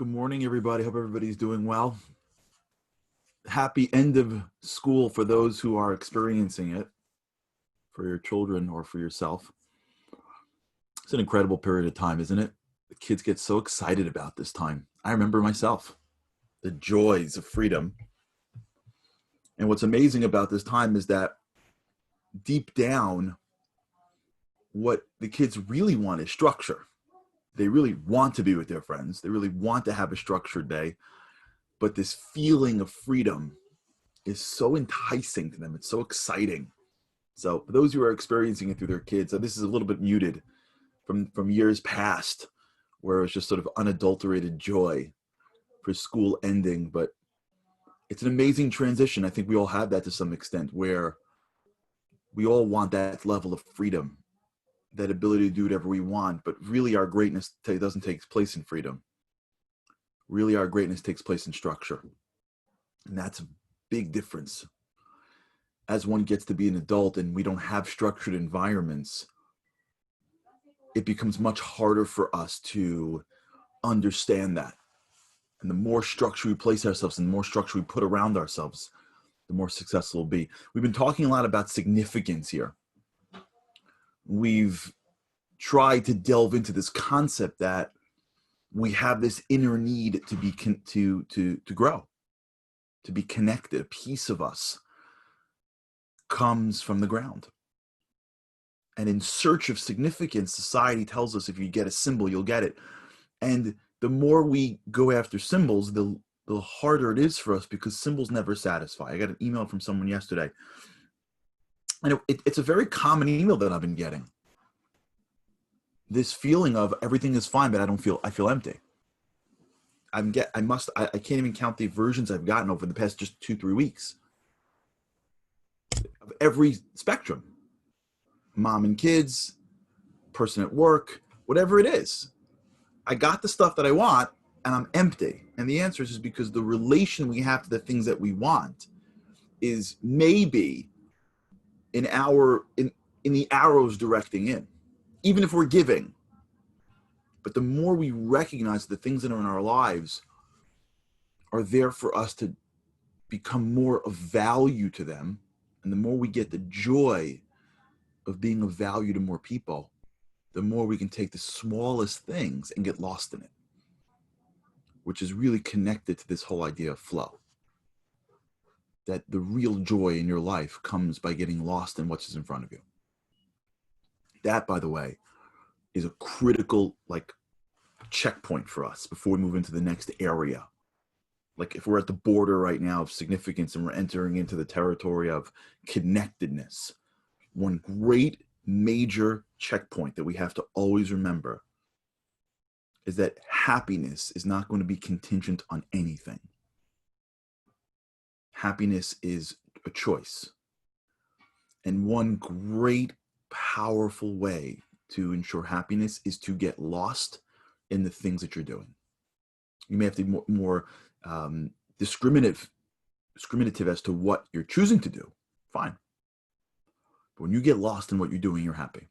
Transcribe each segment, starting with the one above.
Good morning, everybody. Hope everybody's doing well. Happy end of school for those who are experiencing it, for your children or for yourself. It's an incredible period of time, isn't it? The kids get so excited about this time. I remember myself, the joys of freedom. And what's amazing about this time is that deep down, what the kids really want is structure. They really want to be with their friends. They really want to have a structured day. But this feeling of freedom is so enticing to them. It's so exciting. So for those who are experiencing it through their kids, this is a little bit muted from years past, where it was just sort of unadulterated joy for school ending. But it's an amazing transition. I think we all have that to some extent, where we all want that level of freedom, that ability to do whatever we want. But really our greatness doesn't take place in freedom. Really our greatness takes place in structure. And that's a big difference. As one gets to be an adult and we don't have structured environments, it becomes much harder for us to understand that. And the more structure we place ourselves in, the more structure we put around ourselves, the more successful we'll be. We've been talking a lot about significance here. We've tried to delve into this concept that we have this inner need to be to grow, to be connected. A piece of us comes from the ground. And in search of significance, society tells us if you get a symbol, you'll get it. And the more we go after symbols, the harder it is for us, because symbols never satisfy. I got an email from someone yesterday. And it's a very common email that I've been getting. This feeling of everything is fine, but I feel empty. I can't even count the versions I've gotten over the past just 2-3 weeks of every spectrum. Mom and kids, person at work, whatever it is. I got the stuff that I want and I'm empty. And the answer is because the relation we have to the things that we want is maybe in the arrows directing in, even if we're giving. But the more we recognize the things that are in our lives are there for us to become more of value to them, and the more we get the joy of being of value to more people, the more we can take the smallest things and get lost in it, which is really connected to this whole idea of flow. That the real joy in your life comes by getting lost in what's in front of you. That, by the way, is a critical checkpoint for us before we move into the next area. Like if we're at the border right now of significance and we're entering into the territory of connectedness, one great major checkpoint that we have to always remember is that happiness is not going to be contingent on anything. Happiness is a choice. And one great, powerful way to ensure happiness is to get lost in the things that you're doing. You may have to be more discriminative as to what you're choosing to do. Fine. But when you get lost in what you're doing, you're happy.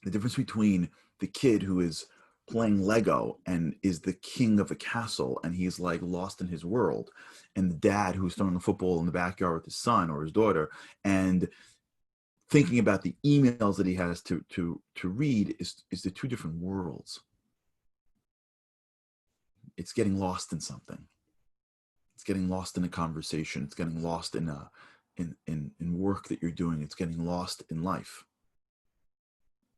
The difference between the kid who is playing Lego and is the king of a castle and he's like lost in his world, and the dad who's throwing a football in the backyard with his son or his daughter and thinking about the emails that he has to read is the two different worlds. It's getting lost in something. It's getting lost in a conversation. It's getting lost in work that you're doing. It's getting lost in life.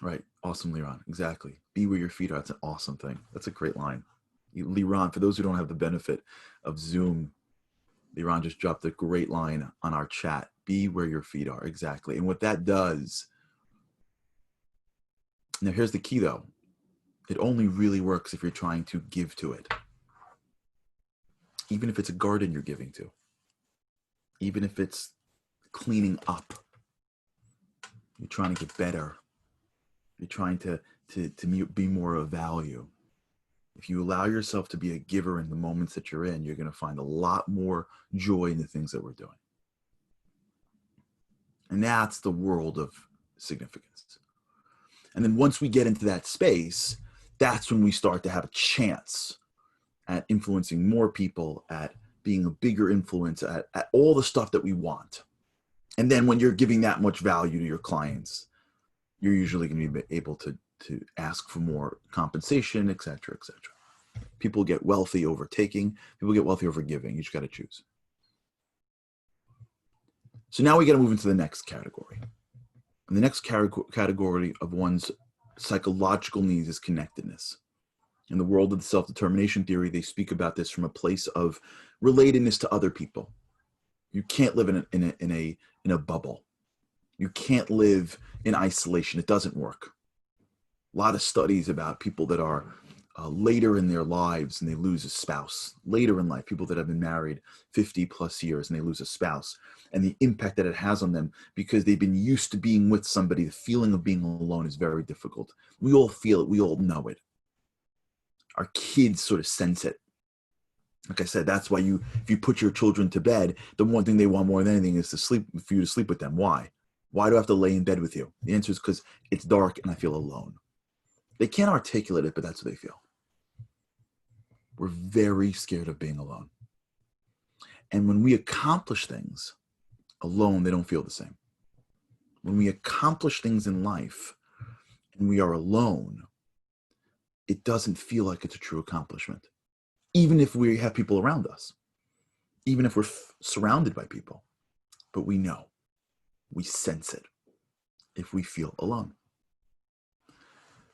Right. Awesome, Liran. Exactly. Be where your feet are. That's an awesome thing. That's a great line. Liran, for those who don't have the benefit of Zoom, Liran just dropped a great line on our chat. Be where your feet are. Exactly. And what that does, now here's the key though. It only really works if you're trying to give to it. Even if it's a garden you're giving to. Even if it's cleaning up. You're trying to get better. You're trying to be more of value. If you allow yourself to be a giver in the moments that you're in, you're going to find a lot more joy in the things that we're doing. And that's the world of significance. And then once we get into that space, that's when we start to have a chance at influencing more people, at being a bigger influence, at all the stuff that we want. And then when you're giving that much value to your clients, you're usually going to be able to ask for more compensation, et cetera, et cetera. People get wealthy over taking. People get wealthy over giving. You just got to choose. So now we got to move into the next category. And the next category of one's psychological needs is connectedness. In the world of the self-determination theory, they speak about this from a place of relatedness to other people. You can't live in a bubble. You can't live in isolation. It doesn't work. A lot of studies about people that are later in their lives and they lose a spouse. Later in life, people that have been married 50 plus years and they lose a spouse, and the impact that it has on them because they've been used to being with somebody. The feeling of being alone is very difficult. We all feel it. We all know it. Our kids sort of sense it. Like I said, that's why if you put your children to bed, the one thing they want more than anything is for you to sleep with them. Why? Why do I have to lay in bed with you? The answer is because it's dark and I feel alone. They can't articulate it, but that's what they feel. We're very scared of being alone. And when we accomplish things alone, they don't feel the same. When we accomplish things in life and we are alone, it doesn't feel like it's a true accomplishment. Even if we have people around us, even if we're surrounded by people, but we know, we sense it if we feel alone.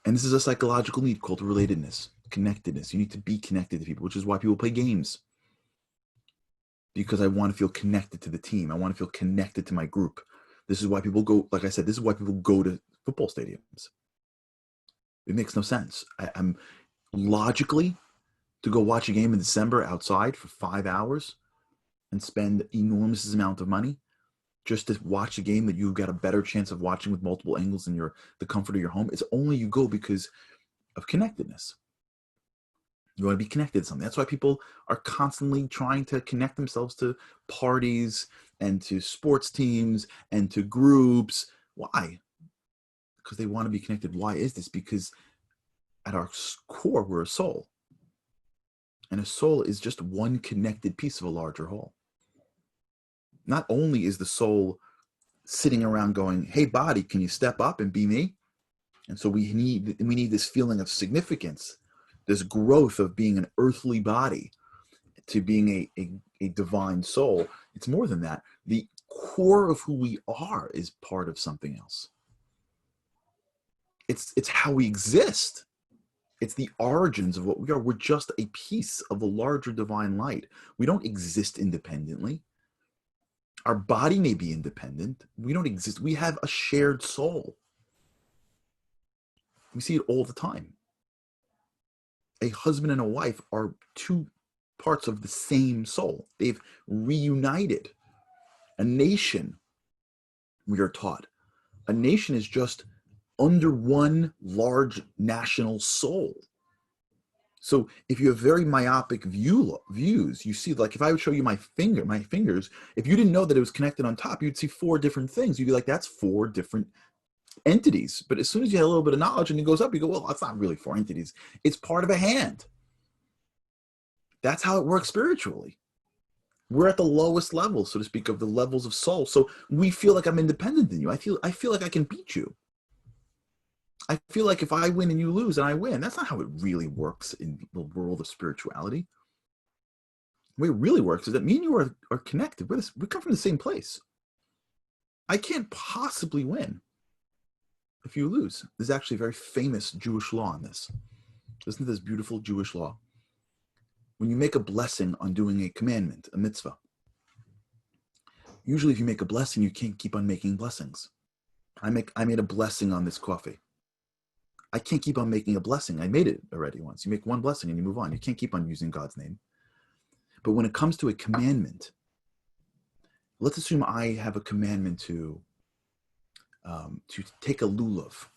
And this is a psychological need called relatedness, connectedness. You need to be connected to people, which is why people play games. Because I want to feel connected to the team. I want to feel connected to my group. This is why people go, like I said, this is why people go to football stadiums. It makes no sense. I'm logically, to go watch a game in December outside for 5 hours and spend enormous amount of money just to watch a game that you've got a better chance of watching with multiple angles in the comfort of your home. It's only you go because of connectedness. You want to be connected to something. That's why people are constantly trying to connect themselves to parties and to sports teams and to groups. Why? Because they want to be connected. Why is this? Because at our core, we're a soul. And a soul is just one connected piece of a larger whole. Not only is the soul sitting around going, hey, body, can you step up and be me? And so we need this feeling of significance, this growth of being an earthly body to being a divine soul. It's more than that. The core of who we are is part of something else. It's how we exist. It's the origins of what we are. We're just a piece of the larger divine light. We don't exist independently. Our body may be independent. We don't exist. We have a shared soul. We see it all the time. A husband and a wife are two parts of the same soul. They've reunited. A nation, we are taught, a nation is just under one large national soul. So if you have very myopic views, you see, like if I would show you my fingers, if you didn't know that it was connected on top, you'd see 4 different things. You'd be like, that's 4 different entities. But as soon as you have a little bit of knowledge and it goes up, you go, well, that's not really 4 entities. It's part of a hand. That's how it works spiritually. We're at the lowest level, so to speak, of the levels of soul. So we feel like I'm independent than you. I feel like I can beat you. I feel like if I win and you lose and I win, that's not how it really works in the world of spirituality. The way it really works is that me and you are connected. We come from the same place. I can't possibly win if you lose. There's actually a very famous Jewish law on this. Listen to this beautiful Jewish law. When you make a blessing on doing a commandment, a mitzvah, usually if you make a blessing, you can't keep on making blessings. I made a blessing on this coffee. I can't keep on making a blessing. I made it already once. You make one blessing and you move on. You can't keep on using God's name. But when it comes to a commandment, let's assume I have a commandment to take a lulav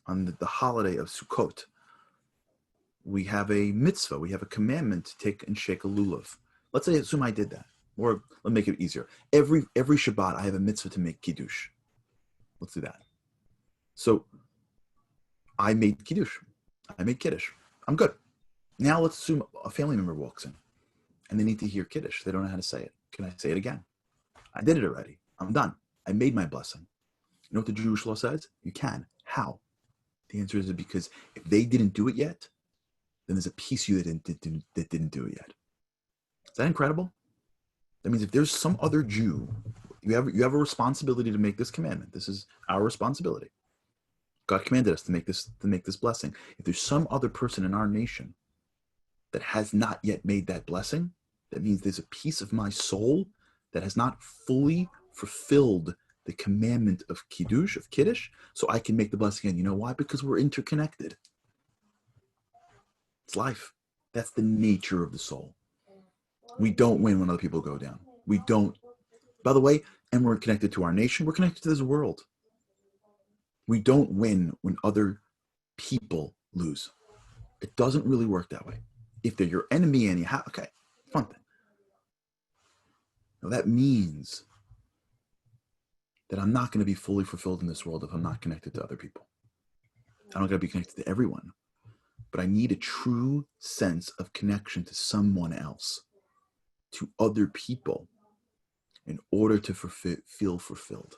on the holiday of Sukkot. We have a mitzvah. We have a commandment to take and shake a lulav. Let's assume I did that. Or let's make it easier. Every Shabbat, I have a mitzvah to make kiddush. Let's do that. So I made kiddush. I made kiddush. I'm good. Now let's assume a family member walks in and they need to hear Kiddush. They don't know how to say it. Can I say it again? I did it already. I'm done. I made my blessing. You know what the Jewish law says? You can. How? The answer is because if they didn't do it yet, then there's a piece of you that didn't do it yet. Is that incredible? That means if there's some other Jew, you have a responsibility to make this commandment. This is our responsibility. God commanded us to make this blessing. If there's some other person in our nation that has not yet made that blessing, that means there's a piece of my soul that has not fully fulfilled the commandment of Kiddush, so I can make the blessing. And you know why? Because we're interconnected. It's life. That's the nature of the soul. We don't win when other people go down. We don't. By the way, and we're connected to our nation. We're connected to this world. We don't win when other people lose. It doesn't really work that way. If they're your enemy and you have, okay, fun thing. Now that means that I'm not going to be fully fulfilled in this world if I'm not connected to other people. I don't got to be connected to everyone, but I need a true sense of connection to someone else, to other people, in order to feel fulfilled.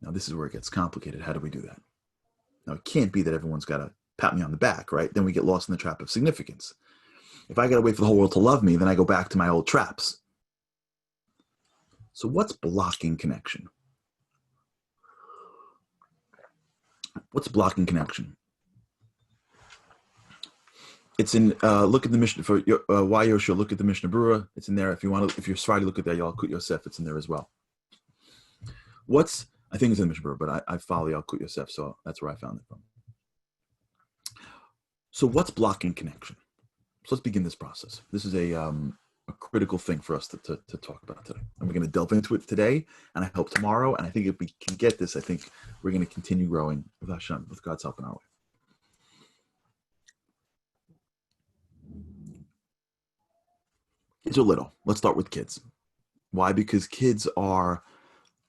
Now, this is where it gets complicated. How do we do that? Now, it can't be that everyone's got to pat me on the back, right? Then we get lost in the trap of significance. If I got to wait for the whole world to love me, then I go back to my old traps. So what's blocking connection? What's blocking connection? It's in, look at the Mishnah, for why Yoshua, look at the Mishnah Berurah. It's in there. If you want to, if you're Friday, look at that Yalkut Yosef, it's in there as well. I think it's in the Mishnah Berurah, but I follow Yalkut Yosef, so that's where I found it from. So what's blocking connection? So let's begin this process. This is a critical thing for us to talk about today. And we're going to delve into it today, and I hope tomorrow, and I think if we can get this, I think we're going to continue growing with Hashem, with God's help in our way. Kids are little. Let's start with kids. Why? Because kids are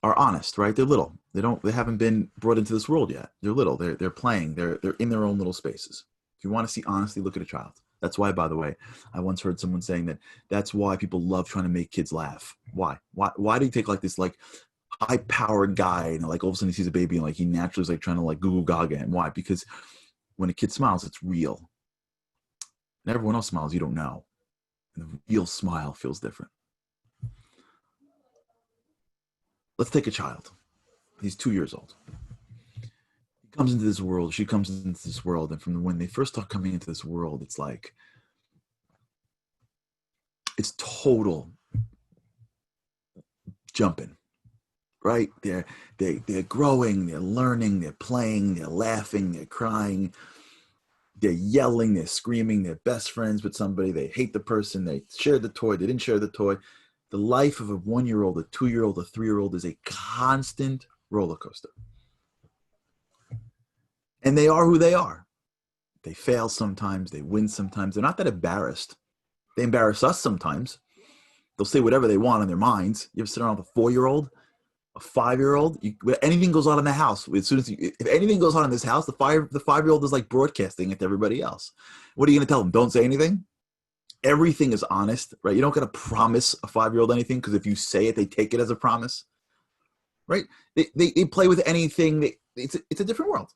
honest, right? They're little. They haven't been brought into this world yet. They're little. They're playing. They're in their own little spaces. If you want to see honesty, look at a child. That's why, by the way, I once heard someone saying that's why people love trying to make kids laugh. Why? Why do you take like this like high-powered guy and like all of a sudden he sees a baby and like he naturally is like trying to like goo goo gaga him? Why? Because when a kid smiles, it's real. And everyone else smiles, you don't know. And the real smile feels different. Let's take a child. He's 2 years old. He comes into this world. She comes into this world. And from when they first start coming into this world, it's like, it's total jumping, right? They're growing, they're learning, they're playing, they're laughing, they're crying, they're yelling, they're screaming, they're best friends with somebody, they hate the person, they shared the toy, they didn't share the toy. The life of a 1-year-old, a 2-year-old, a 3-year-old is a constant roller coaster. And they are who they are. They fail sometimes, they win sometimes. They're not that embarrassed. They embarrass us sometimes. They'll say whatever they want in their minds. You ever sit around with a 4-year-old, a 5-year-old? Anything goes on in the house. As soon as if anything goes on in this house, the 5-year-old is like broadcasting it to everybody else. What are you going to tell them? Don't say anything? Everything is honest, right? You don't got to promise a 5-year-old anything, because if you say it, they take it as a promise, right? They play with anything. It's a different world.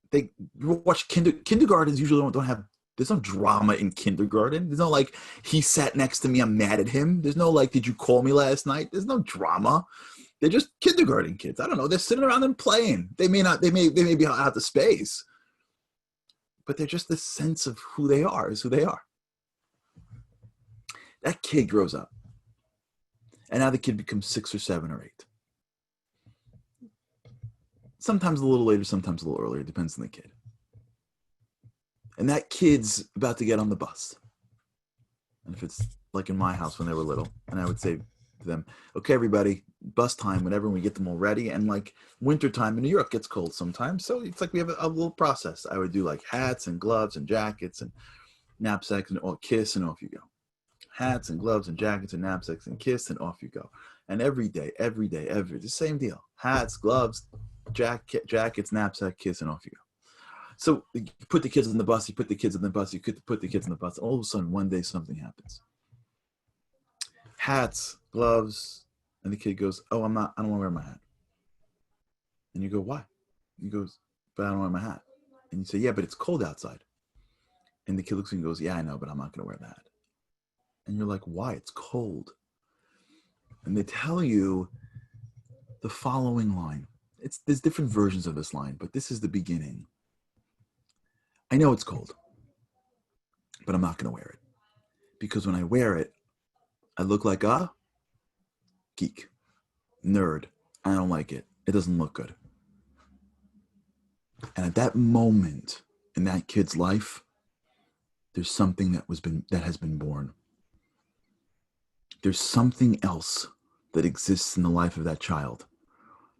They watch kindergartens usually don't have, there's no drama in kindergarten. There's no like, he sat next to me, I'm mad at him. There's no like, did you call me last night? There's no drama. They're just kindergarten kids. I don't know. They're sitting around and playing. They may be out of space, but they're just the sense of who they are is who they are. That kid grows up, and now the kid becomes 6 or 7 or 8. Sometimes a little later, sometimes a little earlier, depends on the kid. And that kid's about to get on the bus. And if it's like in my house when they were little, and I would say to them, okay, everybody, bus time, whenever we get them all ready. And like wintertime in New York gets cold sometimes. So it's like we have a little process. I would do like hats and gloves and jackets and knapsacks and kiss, and off you go. Hats and gloves and jackets and knapsacks and kiss, and off you go. And every day, the same deal. Hats, gloves, jackets, knapsack, kiss, and off you go. So you put the kids on the bus, you put the kids on the bus, you could put the kids on the bus. All of a sudden, one day something happens. Hats, gloves, and the kid goes, "Oh, I don't want to wear my hat." And you go, "Why?" And he goes, "But I don't wear my hat." And you say, "Yeah, but it's cold outside." And the kid looks at you and goes, "Yeah, I know, but I'm not going to wear the hat." And you're like, "Why? It's cold." And they tell you the following line. There's different versions of this line, but this is the beginning. "I know it's cold, but I'm not going to wear it. Because when I wear it, I look like a geek, nerd. I don't like it. It doesn't look good." And at that moment in that kid's life, there's something that has been born. There's something else that exists in the life of that child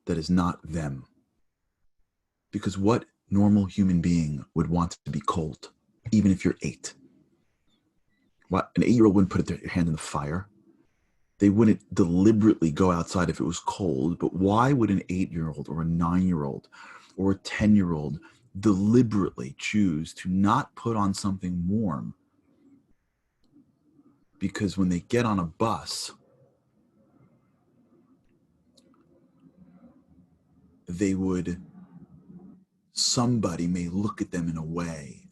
that is not them. Because what normal human being would want to be cold, even if you're 8? What, an 8-year-old wouldn't put their hand in the fire. They wouldn't deliberately go outside if it was cold. But why would an 8-year-old or a 9-year-old or a 10-year-old deliberately choose to not put on something warm? Because when they get on a bus, somebody may look at them in a way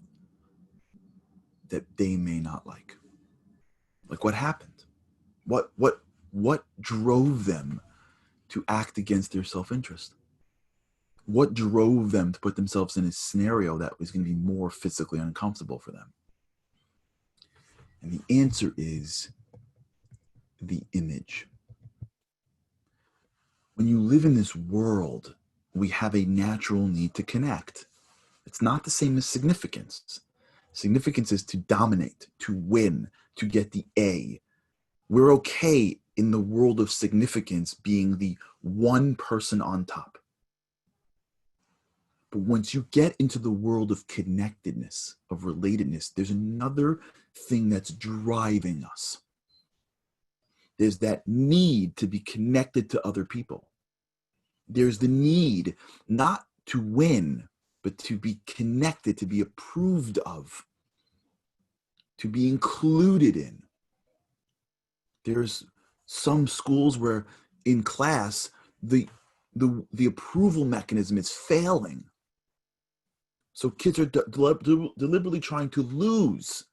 that they may not like. Like, what happened? What drove them to act against their self-interest? What drove them to put themselves in a scenario that was going to be more physically uncomfortable for them? And the answer is the image. When you live in this world, we have a natural need to connect. It's not the same as significance. Significance is to dominate, to win, to get the A. We're okay in the world of significance being the one person on top. But once you get into the world of connectedness, of relatedness, there's another thing that's driving us. There's that need to be connected to other people. There's the need not to win, but to be connected, to be approved of, to be included in. There's some schools where in class, the approval mechanism is failing. So kids are deliberately trying to lose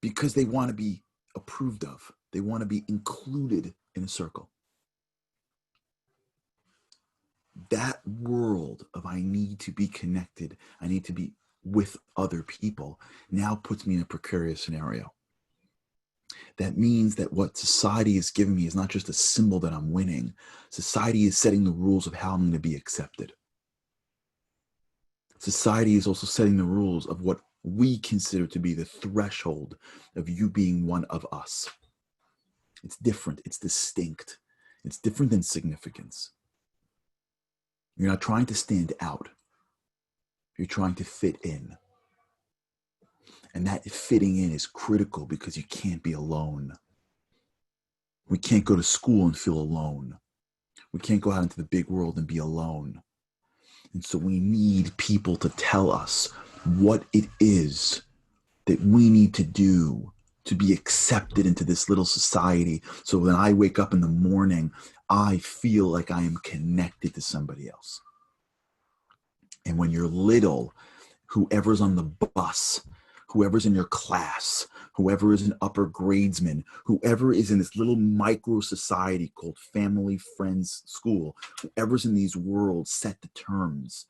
because they want to be approved of. They want to be included in a circle. That world of I need to be connected, I need to be with other people, now puts me in a precarious scenario. That means that what society is giving me is not just a symbol that I'm winning. Society is setting the rules of how I'm going to be accepted. Society is also setting the rules of what we consider to be the threshold of you being one of us. It's different. It's distinct. It's different than significance. You're not trying to stand out. You're trying to fit in. And that fitting in is critical because you can't be alone. We can't go to school and feel alone. We can't go out into the big world and be alone. And so we need people to tell us what it is that we need to do to be accepted into this little society. So when I wake up in the morning, I feel like I am connected to somebody else. And when you're little, whoever's on the bus, whoever's in your class, whoever is an upper gradesman, whoever is in this little micro society called family, friends, school, whoever's in these worlds set the terms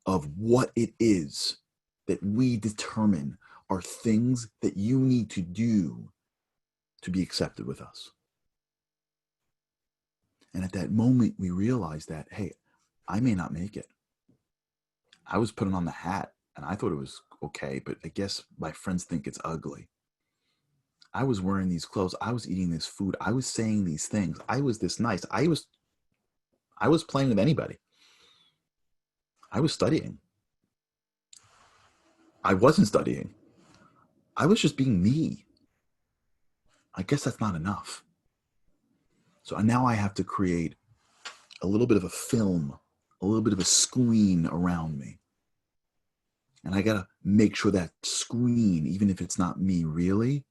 of what it is that we determine are things that you need to do to be accepted with us. And at that moment, we realize that, hey, I may not make it. I was putting on the hat and I thought it was okay, but I guess my friends think it's ugly. I was wearing these clothes. I was eating this food. I was saying these things. I was this nice. I was playing with anybody. I was studying. I wasn't studying. I was just being me. I guess that's not enough. So now I have to create a little bit of a film, a little bit of a screen around me And I got to make sure that screen, even if it's not me really,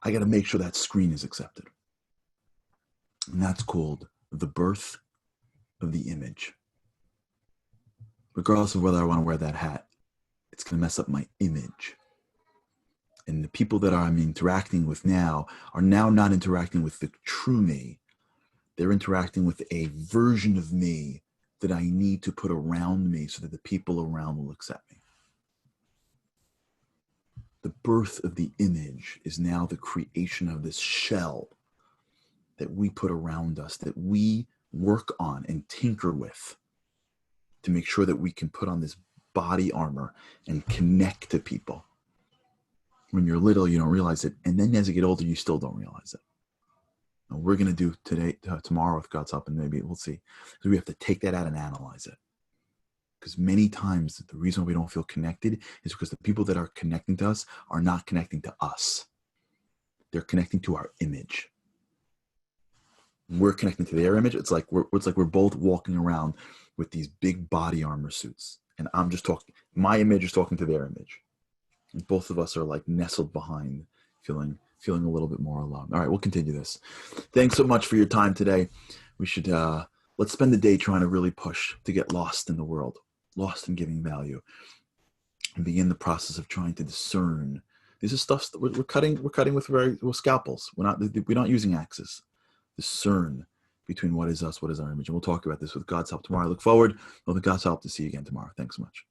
I got to make sure that screen is accepted. And that's called the birth of the image. Regardless of whether I want to wear that hat, it's going to mess up my image. And the people that I'm interacting with now are now not interacting with the true me. They're interacting with a version of me that I need to put around me so that the people around will accept me. The birth of the image is now the creation of this shell that we put around us, that we work on and tinker with to make sure that we can put on this body armor and connect to people. When you're little, you don't realize it. And then as you get older, you still don't realize it. And we're going to do tomorrow with God's help, and maybe we'll see. So we have to take that out and analyze it. Because many times the reason we don't feel connected is because the people that are connecting to us are not connecting to us. They're connecting to our image. We're connecting to their image. It's like we're both walking around with these big body armor suits. And I'm just talking, my image is talking to their image. And both of us are like nestled behind, feeling a little bit more alone. All right, we'll continue this. Thanks so much for your time today. We should, let's spend the day trying to really push to get lost in the world, lost in giving value, and begin the process of trying to discern. This is stuff that we're cutting with scalpels. We're not using axes. Discern between what is us, what is our image. And we'll talk about this with God's help tomorrow. I look forward with God's help to see you again tomorrow. Thanks so much.